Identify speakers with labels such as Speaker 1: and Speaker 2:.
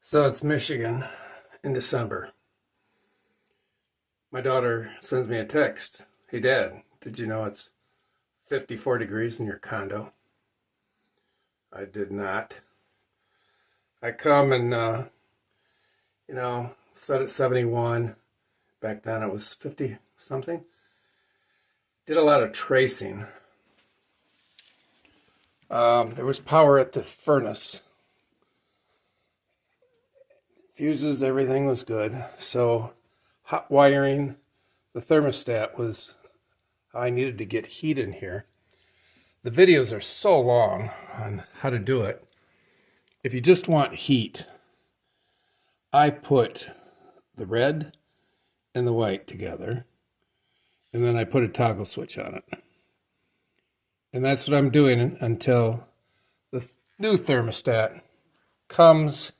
Speaker 1: So it's Michigan in December. My daughter sends me a text. Hey, Dad, did you know it's 54 degrees in your condo? I did not. I come and, set at 71. Back then it was 50 something. Did a lot of tracing. There was power at the furnace. Fuses, everything was good. So hot wiring, the thermostat was how I needed to get heat in here. The videos are so long on how to do it. If you just want heat, I put the red and the white together, and then I put a toggle switch on it. And that's what I'm doing until the new thermostat comes